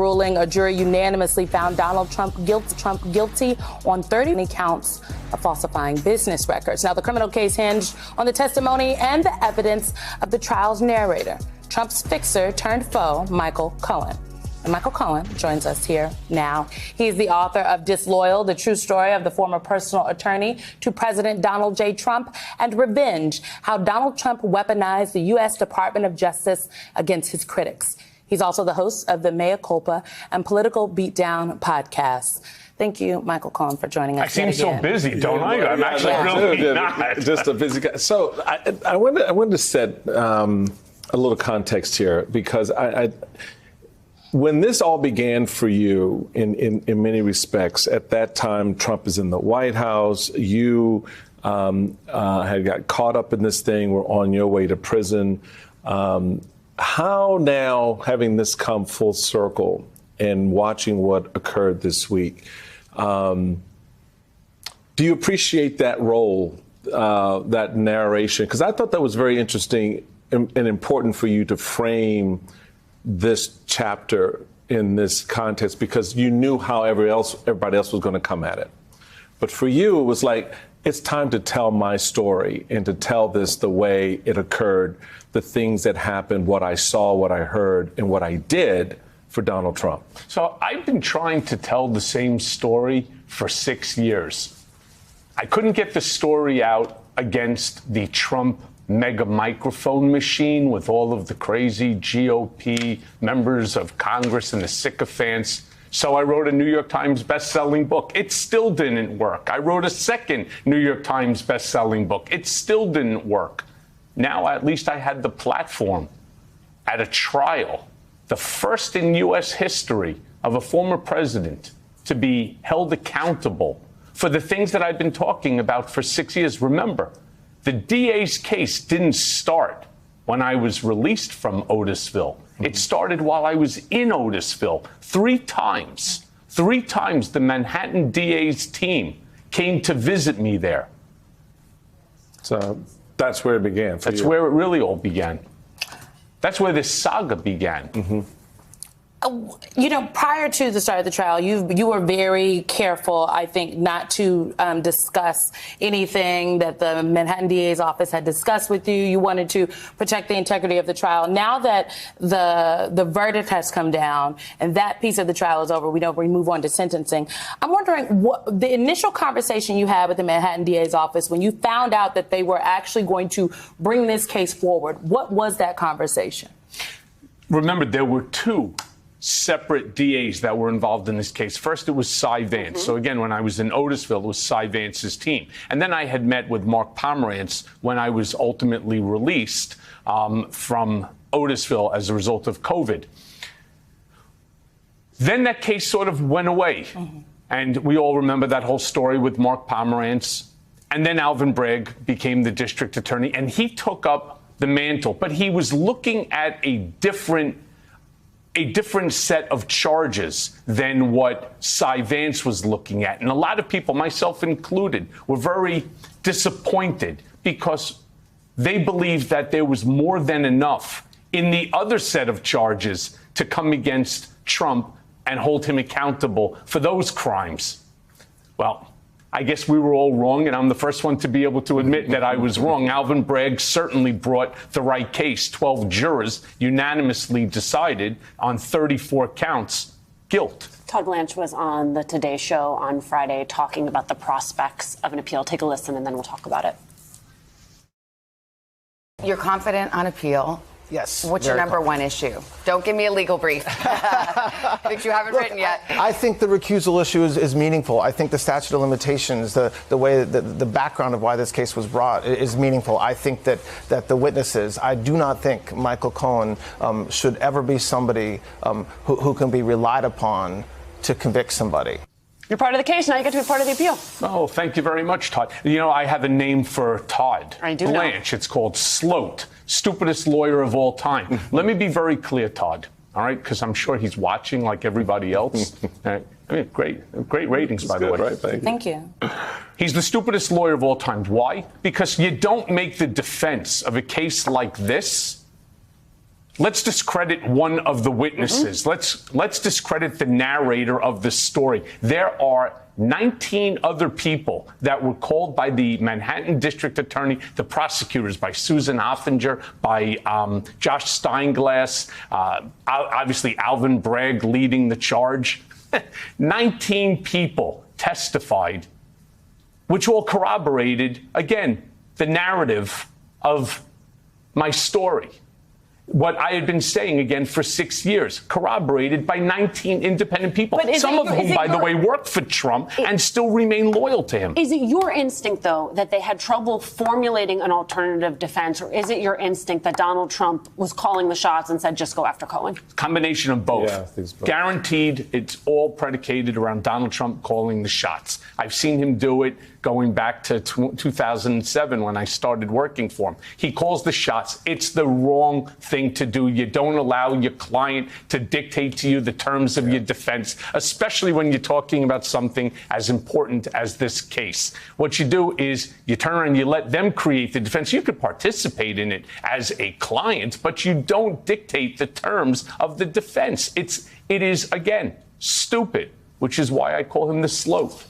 Ruling, a jury unanimously found Donald Trump guilty on 30 counts of falsifying business records. Now, the criminal case hinged on the testimony and the evidence of the trial's narrator, Trump's fixer turned foe, Michael Cohen. And Michael Cohen joins us here now. He's the author of Disloyal, the true story of the former personal attorney to President Donald J. Trump, and Revenge, how Donald Trump weaponized the U.S. Department of Justice against his critics. He's also the host of the Mea Culpa and Political Beatdown podcasts. Thank you, Michael Cohen, for joining us. I seem so busy, don't I? I'm actually really not. Just a busy guy. So I wanted to set a little context here, because when this all began for you, in many respects, at that time, Trump is in the White House. You had got caught up in this thing, were on your way to prison. How now, having this come full circle and watching what occurred this week, do you appreciate that role, that narration? Because I thought that was very interesting and important for you to frame this chapter in this context, because you knew how everybody else was going to come at it. But for you, it was like, it's time to tell my story and to tell this the way it occurred, the things that happened, what I saw, what I heard, and what I did for Donald Trump. So I've been trying to tell the same story for 6 years. I couldn't get the story out against the Trump mega microphone machine with all of the crazy GOP members of Congress and the sycophants. So I wrote a New York Times best-selling book. It still didn't work. I wrote a second New York Times best-selling book. It still didn't work. Now, at least I had the platform at a trial, the first in U.S. history of a former president to be held accountable for the things that I've been talking about for 6 years. Remember, the DA's case didn't start when I was released from Otisville. It started while I was in Otisville. Three times the Manhattan DA's team came to visit me there. So that's where it began for you. That's where it really all began. That's where this saga began. Mm-hmm. You know, prior to the start of the trial, you were very careful, I think, not to discuss anything that the Manhattan DA's office had discussed with you. You wanted to protect the integrity of the trial. Now that the verdict has come down and that piece of the trial is over, we move on to sentencing. I'm wondering what the initial conversation you had with the Manhattan DA's office when you found out that they were actually going to bring this case forward. What was that conversation? Remember, there were two separate DAs that were involved in this case. First, it was Cy Vance. Mm-hmm. So again, when I was in Otisville, it was Cy Vance's team. And then I had met with Mark Pomerantz when I was ultimately released from Otisville as a result of COVID. Then that case sort of went away. Mm-hmm. And we all remember that whole story with Mark Pomerantz. And then Alvin Bragg became the district attorney, and he took up the mantle. But he was looking at a different set of charges than what Cy Vance was looking at. And a lot of people, myself included, were very disappointed because they believed that there was more than enough in the other set of charges to come against Trump and hold him accountable for those crimes. Well, I guess we were all wrong, and I'm the first one to be able to admit that I was wrong. Alvin Bragg certainly brought the right case. 12 jurors unanimously decided on 34 counts guilt. Todd Blanche was on the Today Show on Friday talking about the prospects of an appeal. Take a listen, and then we'll talk about it. You're confident on appeal. Yes. What's your number one issue? Don't give me a legal brief that you haven't written yet. I think the recusal issue is meaningful. I think the statute of limitations, the way the background of why this case was brought is meaningful. I think that the witnesses, I do not think Michael Cohen should ever be somebody who can be relied upon to convict somebody. You're part of the case. Now you get to be part of the appeal. Oh, thank you very much, Todd. You know, I have a name for Todd. I do Blanche. know. It's called Sloat, stupidest lawyer of all time. Let me be very clear, Todd, all right, because I'm sure he's watching like everybody else. I mean, great ratings, by the way. Right, Thank you. He's the stupidest lawyer of all time. Why? Because you don't make the defense of a case like this let's discredit one of the witnesses. Let's discredit the narrator of the story. There are 19 other people that were called by the Manhattan District Attorney, the prosecutors, by Susan Offinger, by Josh Steinglass, obviously Alvin Bragg leading the charge. 19 people testified, which all corroborated, again, the narrative of my story. What I had been saying, again, for 6 years, corroborated by 19 independent people, some of whom, by the way, worked for Trump and still remain loyal to him. Is it your instinct, though, that they had trouble formulating an alternative defense, or is it your instinct that Donald Trump was calling the shots and said, just go after Cohen? Combination of both. Yeah, I think so. Guaranteed, it's all predicated around Donald Trump calling the shots. I've seen him do it going back to 2007 when I started working for him. He calls the shots. It's the wrong thing to do. You don't allow your client to dictate to you the terms of your defense, especially when you're talking about something as important as this case. What you do is you turn around and you let them create the defense. You could participate in it as a client, but you don't dictate the terms of the defense. It is, again, stupid, which is why I call him the sloth.